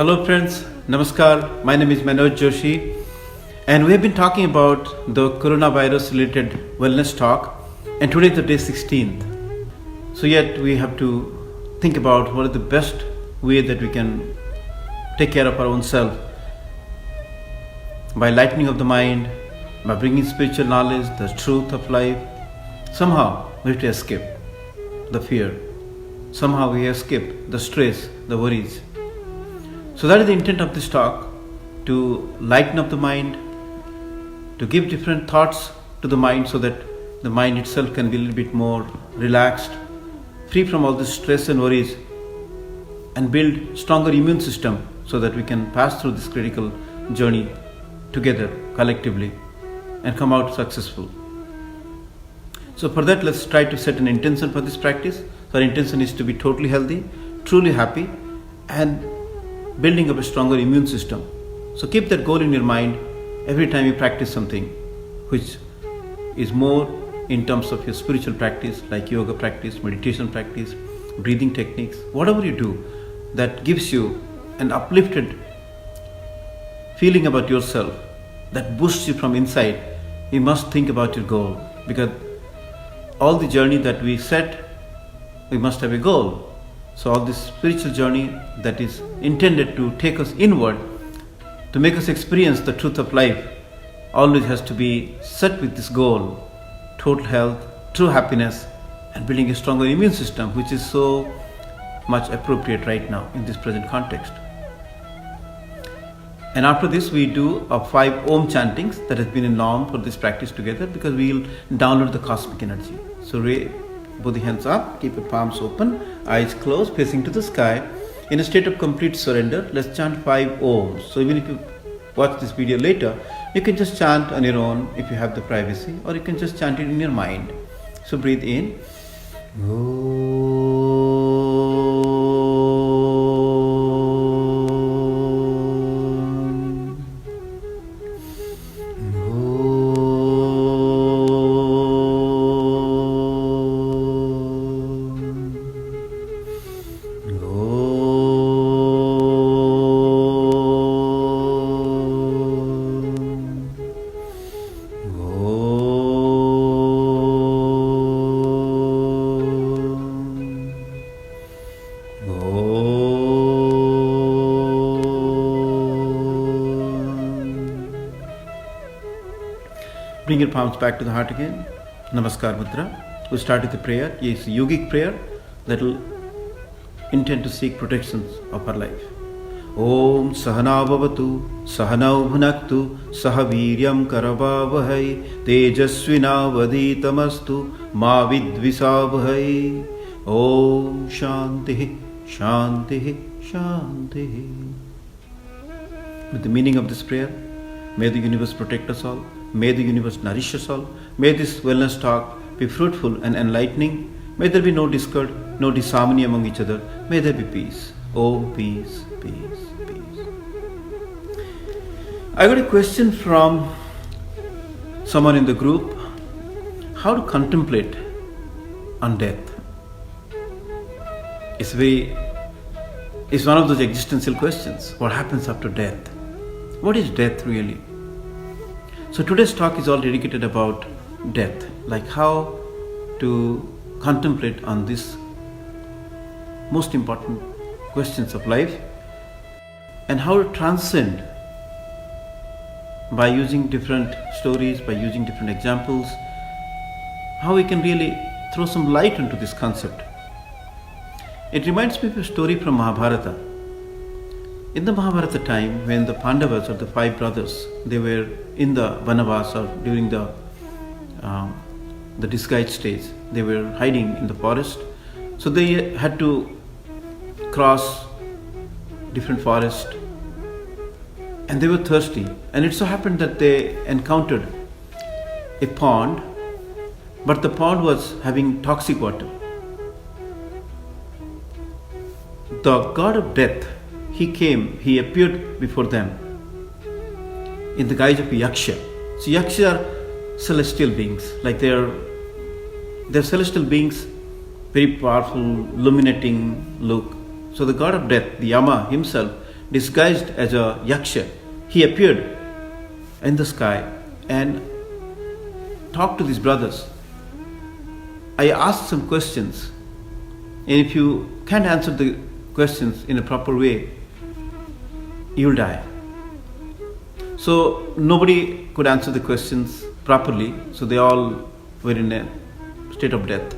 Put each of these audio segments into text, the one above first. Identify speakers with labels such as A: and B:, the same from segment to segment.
A: Hello friends, Namaskar. My name is Manoj Joshi, and we have been talking about the coronavirus related wellness talk, and today is the day 16th. So yet we have to think about what is the best way that we can take care of our own self by lightening of the mind, by bringing spiritual knowledge, the truth of life. Somehow we have to escape the fear. Somehow we escape the stress, the worries. So that is the intent of this talk, to lighten up the mind, to give different thoughts to the mind so that the mind itself can be a little bit more relaxed, free from all this stress and worries, and build stronger immune system so that we can pass through this critical journey together, collectively, and come out successful. So for that, let's try to set an intention for this practice. So our intention is to be totally healthy, truly happy, and building up a stronger immune system. So keep that goal in your mind every time you practice something which is more in terms of your spiritual practice, like yoga practice, meditation practice, breathing techniques, whatever you do that gives you an uplifted feeling about yourself, that boosts you from inside. You must think about your goal, because all the journey that we set, we must have a goal. So all this spiritual journey that is intended to take us inward, to make us experience the truth of life, always has to be set with this goal: total health, true happiness, and building a stronger immune system, which is so much appropriate right now in this present context. And after this, we do a 5 Om chantings that has been a norm for this practice together, because we will download the cosmic energy. So both the hands up, keep your palms open, eyes closed, facing to the sky. In a state of complete surrender, let's chant 5 Oms. So even if you watch this video later, you can just chant on your own if you have the privacy, or you can just chant it in your mind. So breathe in. Bring your palms back to the heart again. Namaskar Mudra. We'll start with the prayer. It's a yogic prayer that will intend to seek protections of our life. Om Sahana Bhavatu, Sahanau Bhunaktu, Sahaviryam Karavavahai, Tejasvina Vaditamastu, Ma Vidvisavahai. Om Shanti, Shanti, Shanti. With the meaning of this prayer, may the universe protect us all. May the universe nourish us all. May this wellness talk be fruitful and enlightening. May there be no discord, no disharmony among each other. May there be peace. Oh, peace, peace, peace. I got a question from someone in the group: how to contemplate on death. It's one of those existential questions. What happens after death? What is death really? So today's talk is all dedicated about death, like how to contemplate on these most important questions of life, and how to transcend by using different stories, by using different examples, how we can really throw some light into this concept. It reminds me of a story from Mahabharata. In the Mahabharata time, when the Pandavas, or the 5 brothers, they were in the Vanavas, or during the disguised stage, they were hiding in the forest. So they had to cross different forests, and they were thirsty. And it so happened that they encountered a pond, but the pond was having toxic water. The god of death, he appeared before them in the guise of a yaksha. So yaksha are celestial beings, like they're celestial beings, very powerful, illuminating look. So the god of death, the Yama himself, disguised as a yaksha, he appeared in the sky and talked to these brothers. I asked some questions, and if you can't answer the questions in a proper way, you'll die. So nobody could answer the questions properly, so they all were in a state of death.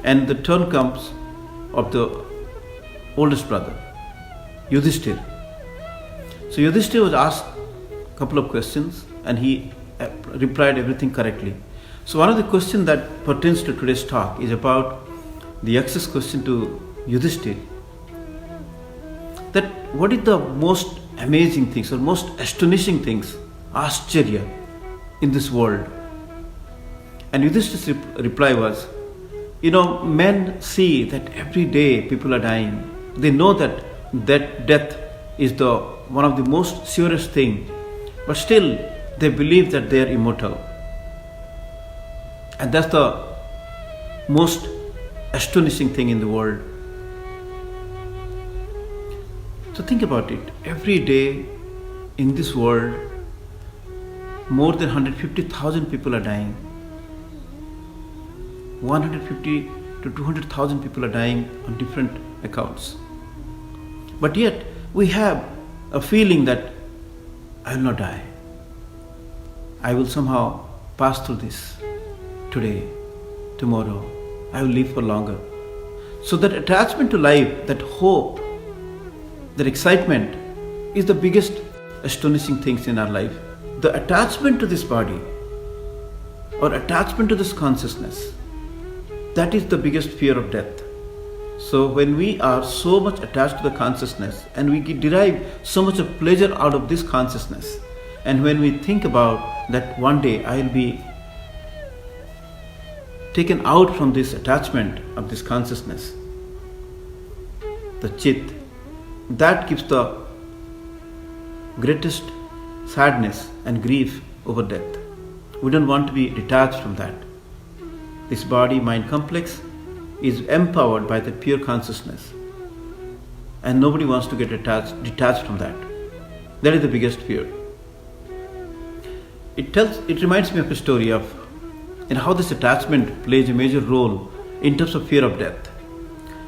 A: And the turn comes of the oldest brother, Yudhishthir. So Yudhishthir was asked a couple of questions and he replied everything correctly. So one of the questions that pertains to today's talk is about the access question to Yudhishthir. That what is the most amazing things or most astonishing things, ascharya, in this world? And Yudhishthir's reply was, men see that every day people are dying. They know that death is one of the most surest thing, but still they believe that they are immortal. And that's the most astonishing thing in the world. So think about it. Every day in this world, more than 150,000 people are dying. 150 to 200,000 people are dying on different accounts. But yet we have a feeling that I will not die. I will somehow pass through this today, tomorrow. I will live for longer. So that attachment to life, that hope, that excitement is the biggest astonishing things in our life. The attachment to this body or attachment to this consciousness, that is the biggest fear of death. So when we are so much attached to the consciousness and we derive so much of pleasure out of this consciousness, and when we think about that one day I will be taken out from this attachment of this consciousness, the chit, that gives the greatest sadness and grief over death. We don't want to be detached from that. This body-mind complex is empowered by the pure consciousness, and nobody wants to get detached from that. That is the biggest fear. It reminds me of a story of how this attachment plays a major role in terms of fear of death.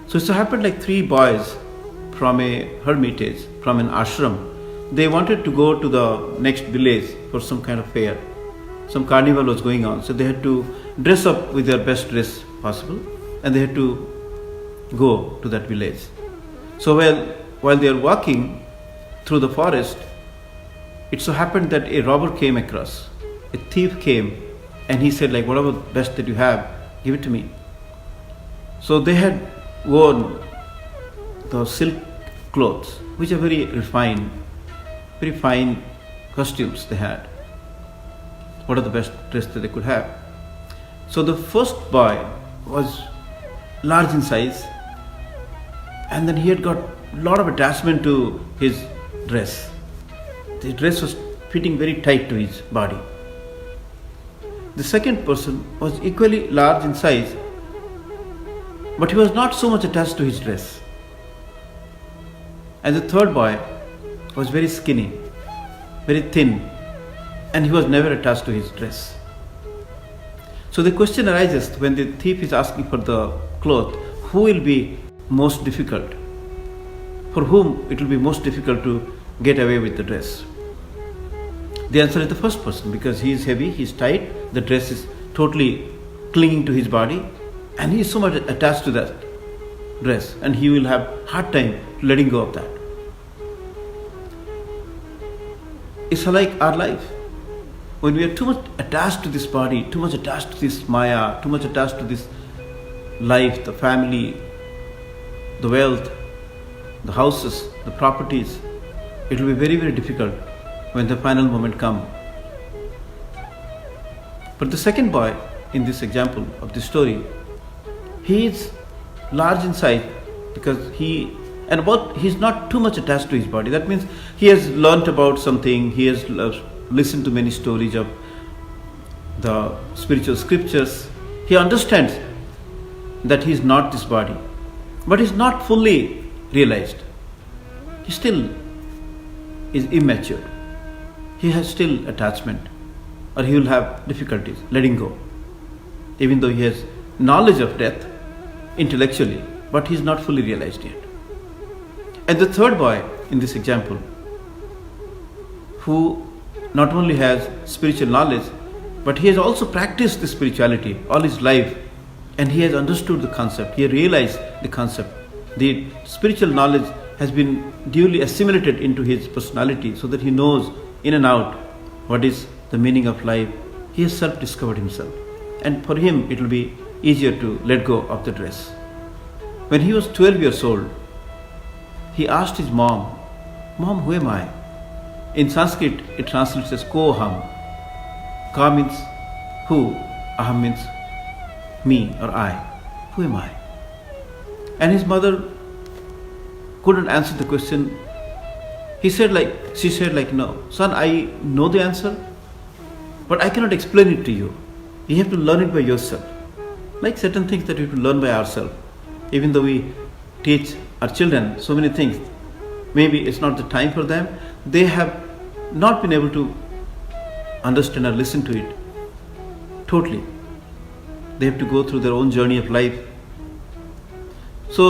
A: So it so happened like 3 boys from a hermitage, from an ashram, they wanted to go to the next village for some kind of fair. Some carnival was going on, so they had to dress up with their best dress possible, and they had to go to that village. So while they are walking through the forest, it so happened that a robber came across. A thief came and he said, whatever best that you have, give it to me. So they had worn the silk clothes, which are very refined, very fine costumes they had. What are the best dress that they could have? So the first boy was large in size, and then he had got a lot of attachment to his dress. The dress was fitting very tight to his body. The second person was equally large in size, but he was not so much attached to his dress. And the third boy was very skinny, very thin, and he was never attached to his dress. So the question arises when the thief is asking for the cloth, who will be most difficult? For whom it will be most difficult to get away with the dress? The answer is the first person, because he is heavy, he is tight, the dress is totally clinging to his body, and he is so much attached to that dress, and he will have hard time letting go of that. It's like our life. When we are too much attached to this body, too much attached to this maya, too much attached to this life, the family, the wealth, the houses, the properties, it will be very, very difficult when the final moment comes. But the second boy in this example of this story, he is large in size because he's not too much attached to his body. That means he has learnt about something, he has listened to many stories of the spiritual scriptures. He understands that he is not this body, but he is not fully realized. He still is immature. He has still attachment, or he will have difficulties letting go, even though he has knowledge of death intellectually, but he is not fully realized yet. And the third boy in this example, who not only has spiritual knowledge, but he has also practiced the spirituality all his life, and he has understood the concept, he realized the concept. The spiritual knowledge has been duly assimilated into his personality so that he knows in and out what is the meaning of life. He has self-discovered himself, and for him it will be easier to let go of the dress. When he was 12 years old, he asked his mom, "Mom, who am I?" In Sanskrit, it translates as ko aham. Ka means who, aham means me or I. Who am I? And his mother couldn't answer the question. She said like, "No, son, I know the answer, but I cannot explain it to you. You have to learn it by yourself." Like certain things that we have to learn by ourselves. Even though we teach our children so many things, maybe it's not the time for them. They have not been able to understand or listen to it totally. They have to go through their own journey of life. So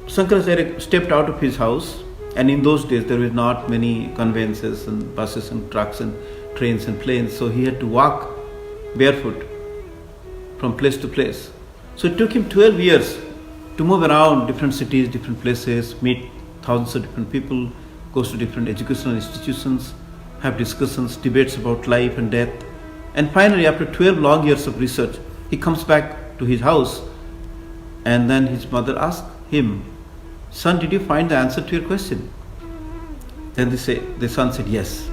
A: Shankaracharya stepped out of his house, and in those days there were not many conveyances and buses and trucks and trains and planes, so he had to walk barefoot from place to place. So it took him 12 years to move around different cities, different places, meet thousands of different people, goes to different educational institutions, have discussions, debates about life and death. And finally, after 12 long years of research, he comes back to his house, and then his mother asks him, "Son, did you find the answer to your question?" Then the son said, "Yes."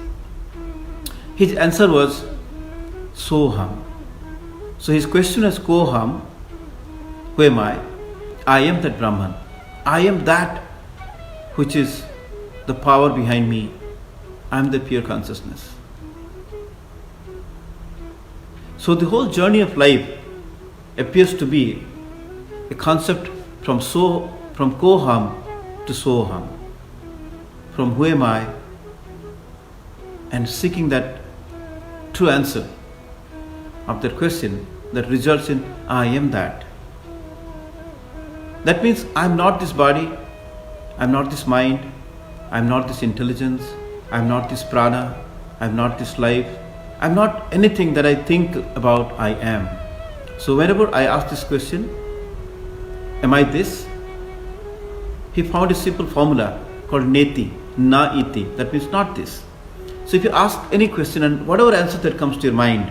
A: His answer was Soham. So his question is Koham, who am I? I am that Brahman. I am that which is the power behind me. I am the pure consciousness. So the whole journey of life appears to be a concept from Koham to Soham, from who am I, and seeking that true answer of that question that results in I am that. That means I am not this body, I am not this mind, I am not this intelligence, I am not this prana, I am not this life, I am not anything that I think about I am. So whenever I ask this question, am I this? He found a simple formula called neti, na iti, that means not this. So if you ask any question and whatever answer that comes to your mind,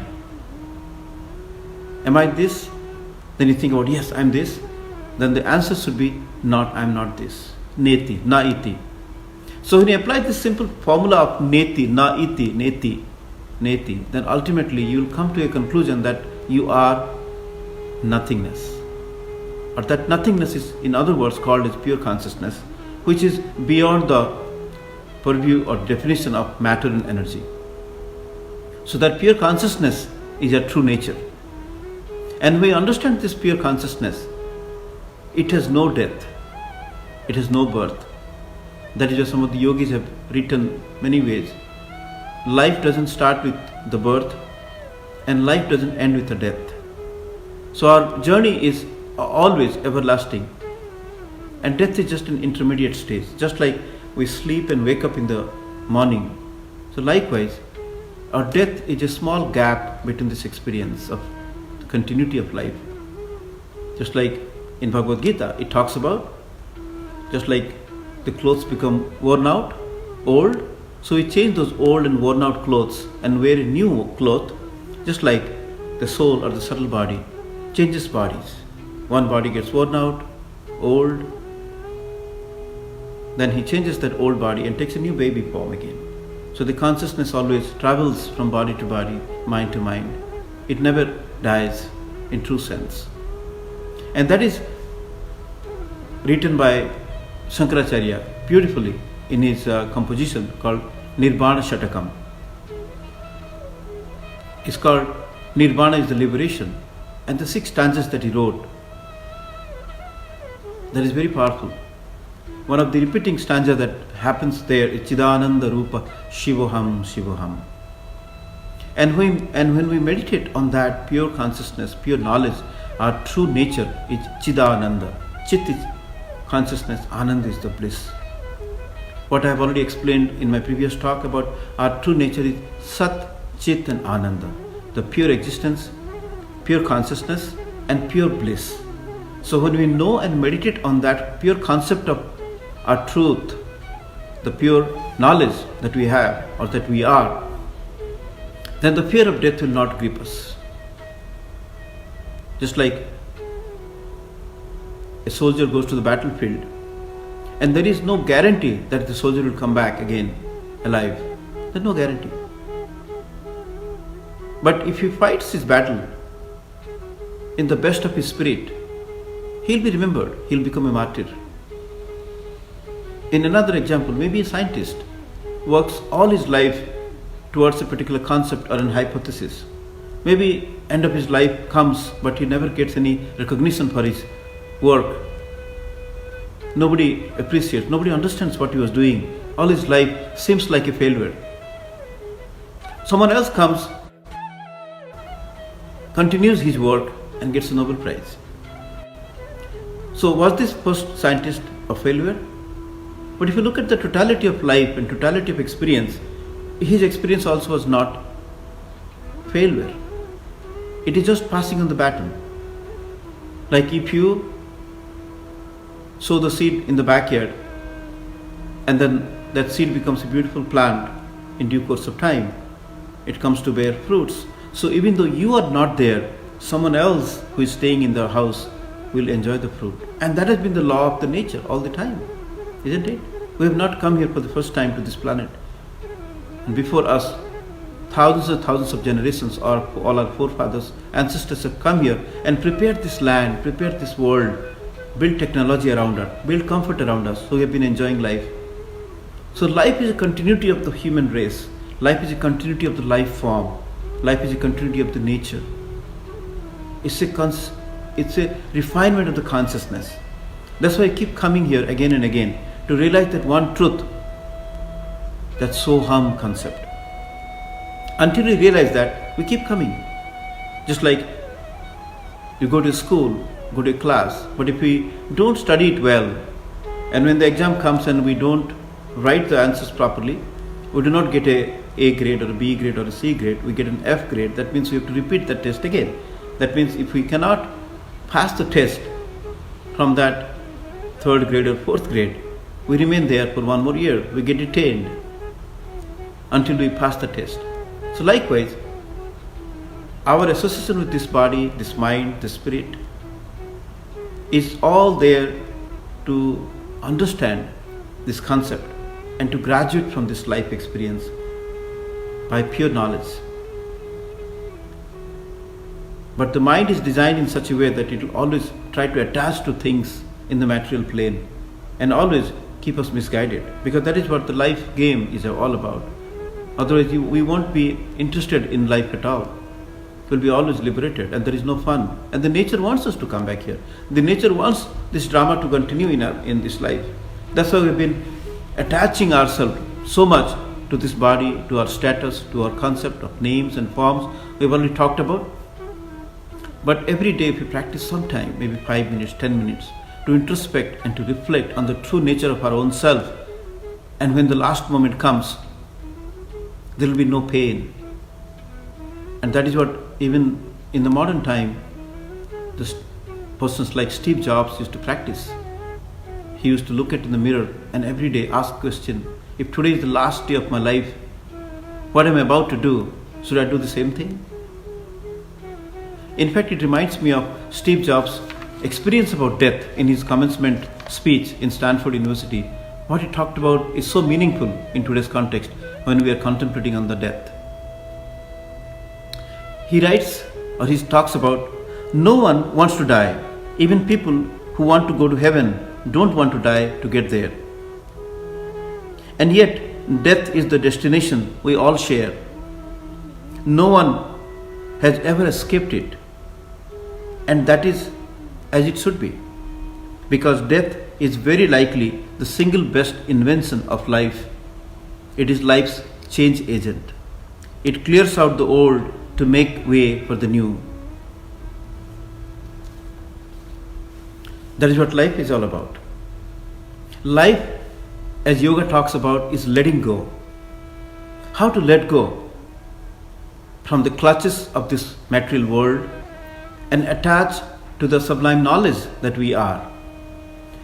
A: am I this? Then you think about, yes, I am this. Then the answer should be not, I am not this. Neti, na iti. So when you apply this simple formula of neti, na iti, neti, neti, then ultimately you will come to a conclusion that you are nothingness. Or that nothingness is, in other words, called as pure consciousness, which is beyond the purview or definition of matter and energy. So that pure consciousness is your true nature. And when we understand this pure consciousness, it has no death, it has no birth. That is why some of the yogis have written many ways. Life doesn't start with the birth, and life doesn't end with the death. So our journey is always everlasting, and death is just an intermediate stage. Just like we sleep and wake up in the morning, so likewise our death is a small gap between this experience of the continuity of life. Just like in Bhagavad Gita it talks about, just like the clothes become worn out, old, so we change those old and worn out clothes and wear a new cloth. Just like the soul or the subtle body changes bodies. One body gets worn out, old, then he changes that old body and takes a new baby form again. So the consciousness always travels from body to body, mind to mind. It never dies in true sense. And that is written by Shankaracharya beautifully in his composition called Nirbana Shatakam. It's called Nirbana is the liberation, and the 6 stanzas that he wrote, that is very powerful. One of the repeating stanza that happens there is Chidananda Rupa Shivoham Shivoham. And when we meditate on that pure consciousness, pure knowledge, our true nature is Chidananda. Chit is consciousness, Ananda is the bliss. What I have already explained in my previous talk about our true nature is Sat, Chit and Ananda. The pure existence, pure consciousness and pure bliss. So when we know and meditate on that pure concept of our truth, the pure knowledge that we have or that we are, then the fear of death will not grip us. Just like a soldier goes to the battlefield and there is no guarantee that the soldier will come back again alive. There's no guarantee. But if he fights his battle in the best of his spirit, he'll be remembered, he'll become a martyr. In another example, maybe a scientist works all his life towards a particular concept or an hypothesis. Maybe end of his life comes, but he never gets any recognition for his work. Nobody appreciates, nobody understands what he was doing. All his life seems like a failure. Someone else comes, continues his work and gets a Nobel Prize. So was this first scientist a failure? But if you look at the totality of life and totality of experience, his experience also was not failure. It is just passing on the baton. Like if you sow the seed in the backyard and then that seed becomes a beautiful plant in due course of time, it comes to bear fruits. So even though you are not there, someone else who is staying in the house will enjoy the fruit. And that has been the law of the nature all the time, isn't it? We have not come here for the first time to this planet. And before us, thousands of generations, or all our forefathers, ancestors have come here and prepared this land, prepared this world, built technology around us, built comfort around us, so we have been enjoying life. So life is a continuity of the human race. Life is a continuity of the life form. Life is a continuity of the nature. It's a refinement of the consciousness. That's why I keep coming here again and again, to realize that one truth, that Soham concept. Until we realize that, we keep coming. Just like you go to school, go to a class, but if we don't study it well, and when the exam comes and we don't write the answers properly, we do not get A grade or a B grade or a C grade, we get an F grade. That means we have to repeat that test again. That means if we cannot pass the test from that third grade or fourth grade, we remain there for one more year. We get detained until we pass the test. So likewise, our association with this body, this mind, this spirit is all there to understand this concept and to graduate from this life experience by pure knowledge. But the mind is designed in such a way that it will always try to attach to things in the material plane and always keep us misguided, because that is what the life game is all about. Otherwise we won't be interested in life at all. We'll be always liberated and there is no fun. And the nature wants us to come back here. The nature wants this drama to continue in this life. That's why we've been attaching ourselves so much to this body, to our status, to our concept of names and forms we've already talked about. But every day if we practice some time, maybe 5 minutes, 10 minutes, to introspect and to reflect on the true nature of our own self, and when the last moment comes, there will be no pain. And that is what even in the modern time, the persons like Steve Jobs used to practice. He used to look at in the mirror and every day ask question, if today is the last day of my life, what am I about to do? Should I do the same thing? In fact, it reminds me of Steve Jobs' experience about death in his commencement speech in Stanford University. What he talked about is so meaningful in today's context when we are contemplating on the death. He writes, or he talks about, no one wants to die. Even people who want to go to heaven don't want to die to get there. And yet, death is the destination we all share. No one has ever escaped it. And that is as it should be. Because death is very likely the single best invention of life. It is life's change agent. It clears out the old to make way for the new. That is what life is all about. Life, as yoga talks about, is letting go. How to let go from the clutches of this material world and attach to the sublime knowledge that we are.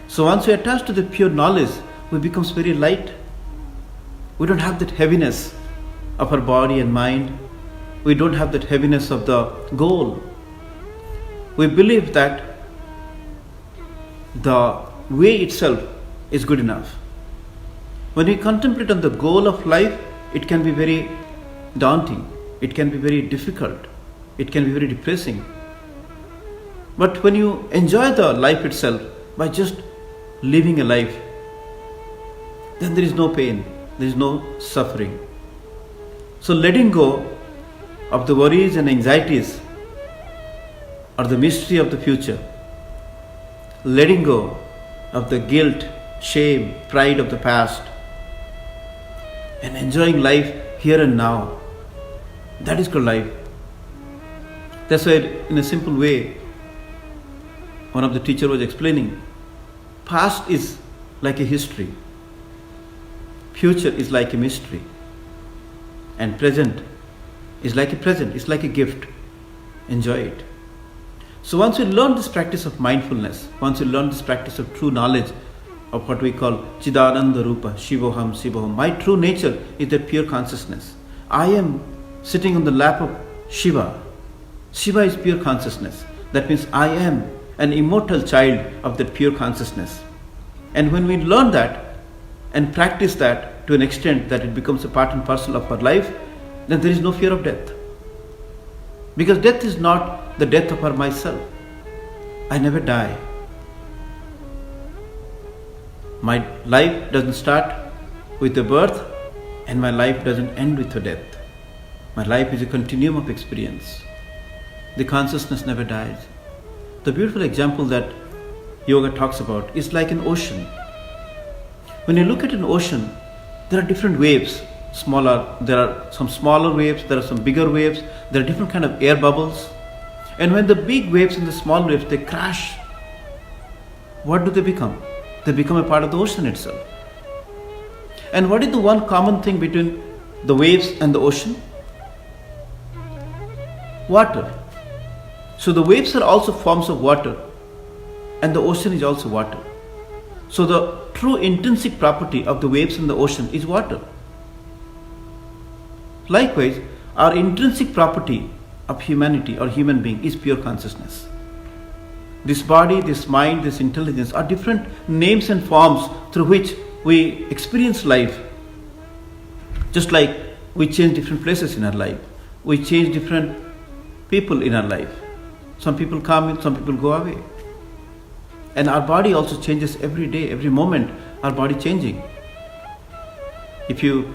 A: So once we attach to the pure knowledge, we become very light. We don't have that heaviness of our body and mind. We don't have that heaviness of the goal. We believe that the way itself is good enough. When we contemplate on the goal of life, it can be very daunting. It can be very difficult. It can be very depressing. But when you enjoy the life itself by just living a life, then there is no pain, there is no suffering. So letting go of the worries and anxieties or the mystery of the future, letting go of the guilt, shame, pride of the past, and enjoying life here and now, that is called life. That's why, in a simple way, one of the teacher was explaining, past is like a history, future is like a mystery, and present is like a present, it's like a gift. Enjoy it. So once we learn this practice of mindfulness, once we learn this practice of true knowledge of what we call Chidananda Rupa, Shivoham, Shivoham, my true nature is that pure consciousness. I am sitting on the lap of Shiva. Shiva is pure consciousness. That means I am an immortal child of that pure consciousness. And when we learn that and practice that to an extent that it becomes a part and parcel of our life, then there is no fear of death. Because death is not the death of our myself. I never die. My life doesn't start with a birth, and my life doesn't end with a death. My life is a continuum of experience. The consciousness never dies. The beautiful example that yoga talks about is like an ocean. When you look at an ocean, there are different waves. There are some smaller waves, there are some bigger waves, there are different kind of air bubbles. And when the big waves and the small waves, they crash, what do they become? They become a part of the ocean itself. And what is the one common thing between the waves and the ocean? Water. So the waves are also forms of water, and the ocean is also water. So the true intrinsic property of the waves and the ocean is water. Likewise, our intrinsic property of humanity or human being is pure consciousness. This body, this mind, this intelligence are different names and forms through which we experience life. Just like we change different places in our life, we change different people in our life. Some people come in, some people go away. And our body also changes every day, every moment, our body changing. If you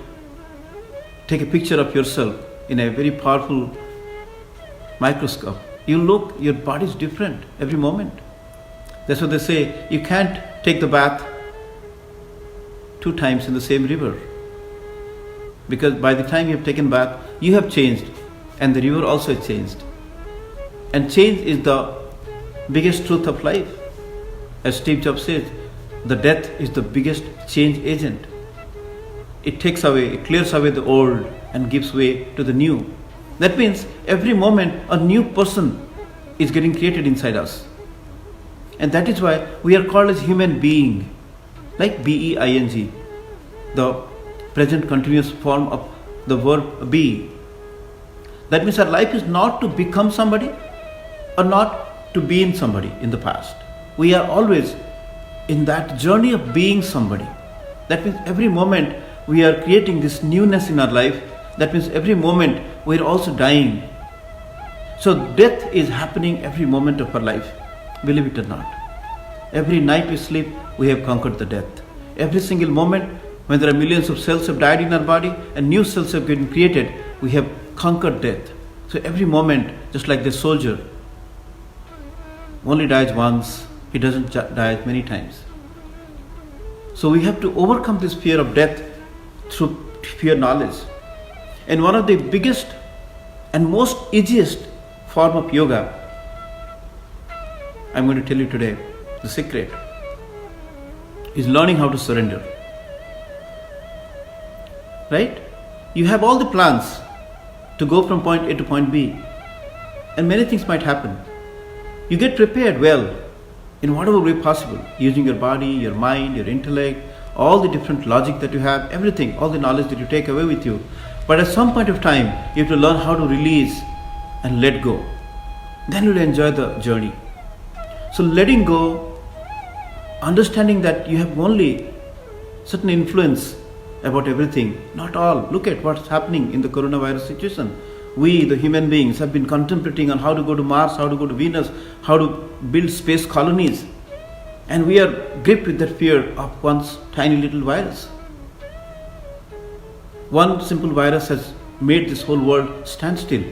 A: take a picture of yourself in a very powerful microscope, you look, your body is different every moment. That's what they say, you can't take the bath 2 times in the same river. Because by the time you have taken bath, you have changed, and the river also has changed. And change is the biggest truth of life. As Steve Jobs says, the death is the biggest change agent. It takes away, it clears away the old and gives way to the new. That means every moment a new person is getting created inside us. And that is why we are called as human being, like B-E-I-N-G, the present continuous form of the verb be. That means our life is not to become somebody or not to be in somebody in the past. We are always in that journey of being somebody. That means every moment we are creating this newness in our life. That means every moment we are also dying. So death is happening every moment of our life, believe it or not. Every night we sleep, we have conquered the death. Every single moment when there are millions of cells have died in our body and new cells have been created, we have conquered death. So every moment, just like the soldier only dies once, he doesn't die many times. So we have to overcome this fear of death through pure knowledge. And one of the biggest and most easiest form of yoga, I'm going to tell you today, the secret is learning how to surrender. Right? You have all the plans to go from point A to point B, and many things might happen. You get prepared well in whatever way possible, using your body, your mind, your intellect, all the different logic that you have, everything, all the knowledge that you take away with you. But at some point of time, you have to learn how to release and let go. Then you'll enjoy the journey. So letting go, understanding that you have only certain influence about everything, not all. Look at what's happening in the coronavirus situation. We, the human beings, have been contemplating on how to go to Mars, how to go to Venus, how to build space colonies. And we are gripped with that fear of one tiny little virus. One simple virus has made this whole world stand still,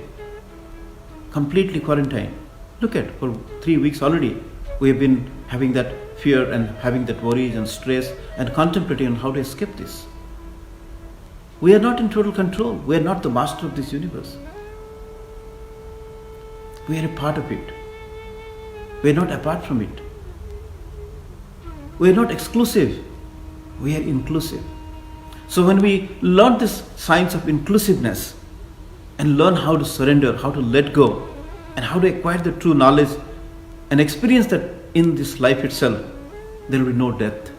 A: completely quarantined. Look at, for 3 weeks already, we have been having that fear and having that worries and stress and contemplating on how to escape this. We are not in total control. We are not the master of this universe. We are a part of it. We are not apart from it. We are not exclusive. We are inclusive. So when we learn this science of inclusiveness and learn how to surrender, how to let go, and how to acquire the true knowledge and experience that in this life itself, there will be no death.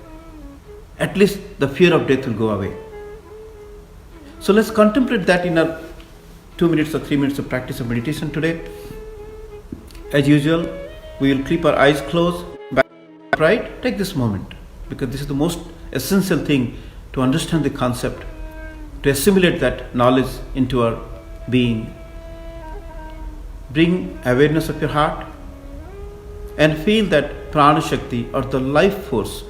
A: At least the fear of death will go away. So let's contemplate that in our 2 minutes or 3 minutes of practice of meditation today. As usual, we will keep our eyes closed, back upright. Take this moment, because this is the most essential thing to understand the concept, to assimilate that knowledge into our being. Bring awareness of your heart and feel that prana shakti, or the life force,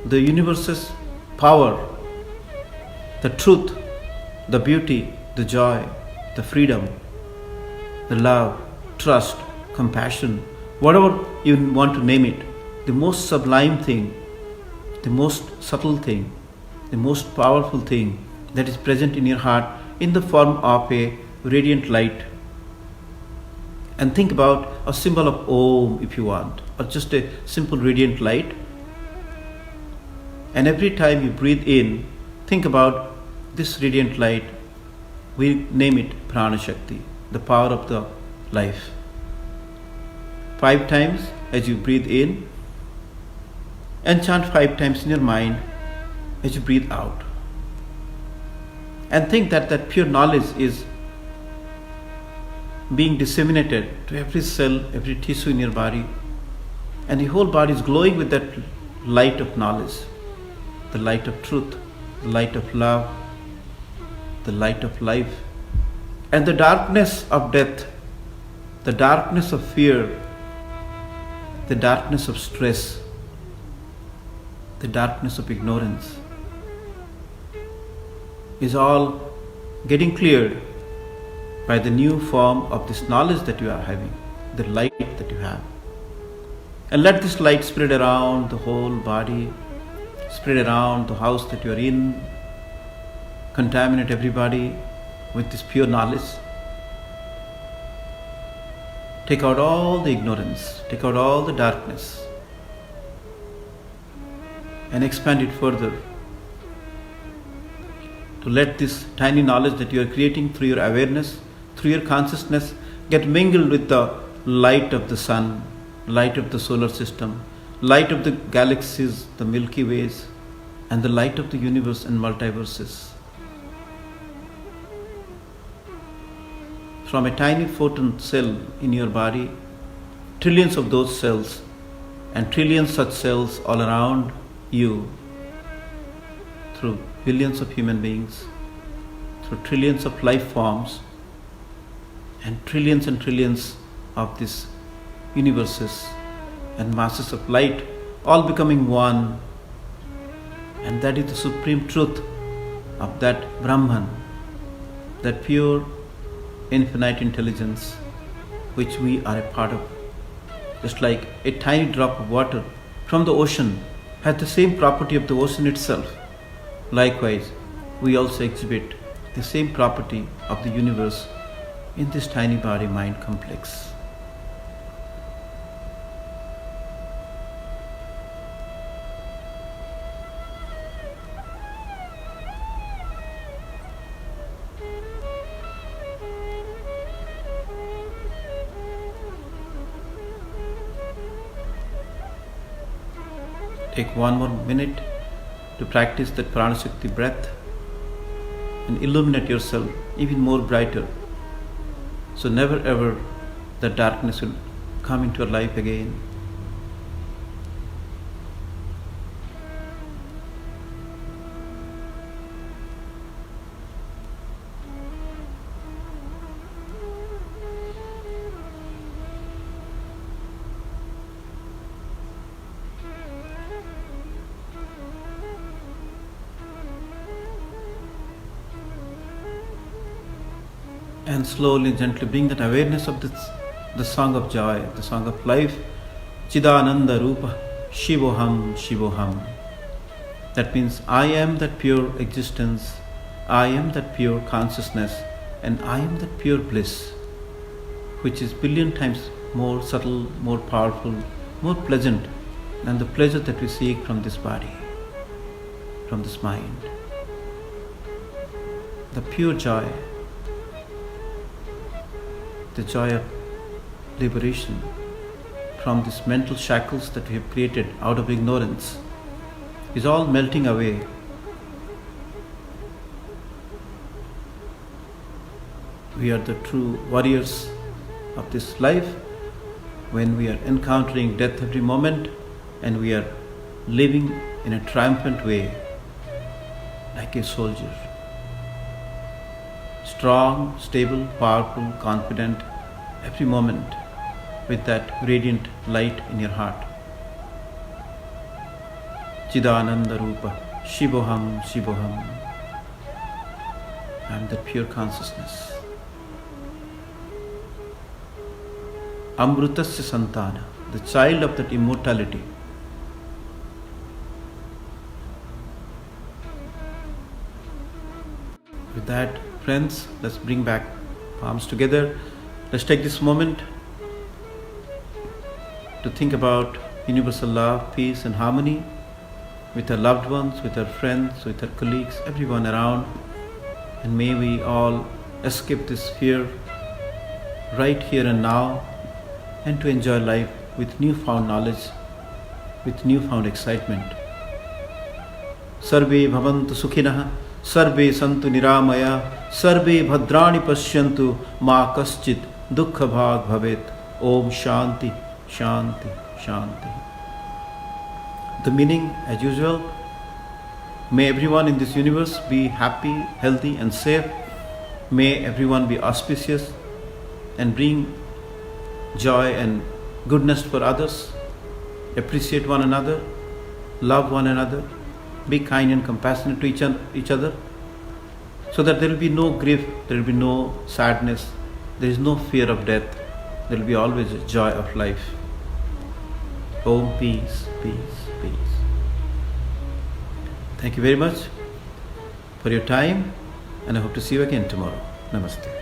A: the universe's power, the truth, the beauty, the joy, the freedom, the love, trust, compassion, whatever you want to name it, the most sublime thing, the most subtle thing, the most powerful thing that is present in your heart in the form of a radiant light. And think about a symbol of Om if you want, or just a simple radiant light. And every time you breathe in, think about this radiant light. We name it Prana Shakti, the power of the life. 5 times as you breathe in, and chant 5 times in your mind as you breathe out. And think that that pure knowledge is being disseminated to every cell, every tissue in your body, and the whole body is glowing with that light of knowledge, the light of truth, the light of love, the light of life. And the darkness of death, the darkness of fear, the darkness of stress, the darkness of ignorance is all getting cleared by the new form of this knowledge that you are having, the light that you have. And let this light spread around the whole body, spread around the house that you are in, contaminate everybody with this pure knowledge. Take out all the ignorance, take out all the darkness, and expand it further. To let this tiny knowledge that you are creating through your awareness, through your consciousness, get mingled with the light of the sun, light of the solar system, light of the galaxies, the Milky Ways, and the light of the universe and multiverses. From a tiny photon cell in your body, trillions of those cells, and trillions such cells all around you, through billions of human beings, through trillions of life forms, and trillions of these universes and masses of light, all becoming one. And that is the supreme truth of that Brahman, that pure infinite intelligence which we are a part of. Just like a tiny drop of water from the ocean has the same property of the ocean itself. Likewise, we also exhibit the same property of the universe in this tiny body-mind complex. Take one more minute to practice that Pranashakti breath and illuminate yourself even more brighter. So never ever that darkness will come into your life again. And slowly, gently bring that awareness of the song of joy, the song of life. Chidananda Rupa Shivoham Shivoham. That means I am that pure existence, I am that pure consciousness, and I am that pure bliss, which is billion times more subtle, more powerful, more pleasant than the pleasure that we seek from this body, from this mind. The pure joy, the joy of liberation from these mental shackles that we have created out of ignorance is all melting away. We are the true warriors of this life when we are encountering death every moment and we are living in a triumphant way like a soldier. Strong, stable, powerful, confident every moment with that radiant light in your heart. Chidananda Rupa Shivoham Shivoham. I am that pure consciousness. Amrutasya Santana, the child of that immortality. With that, friends, let's bring back palms together. Let's take this moment to think about universal love, peace and harmony with our loved ones, with our friends, with our colleagues, everyone around. And may we all escape this fear right here and now and to enjoy life with newfound knowledge, with newfound excitement. Sarve bhavantu sukhinah, sarve santu niramaya, sarve bhadrani pashyantu, ma kaschit dukkha bhag bhavet. Om Shanti, Shanti, Shanti. The meaning, as usual, may everyone in this universe be happy, healthy and safe. May everyone be auspicious and bring joy and goodness for others. Appreciate one another, love one another, be kind and compassionate to each other, so that there will be no grief, there will be no sadness, there is no fear of death, there will be always a joy of life. Om peace, peace, peace. Thank you very much for your time, and I hope to see you again tomorrow. Namaste.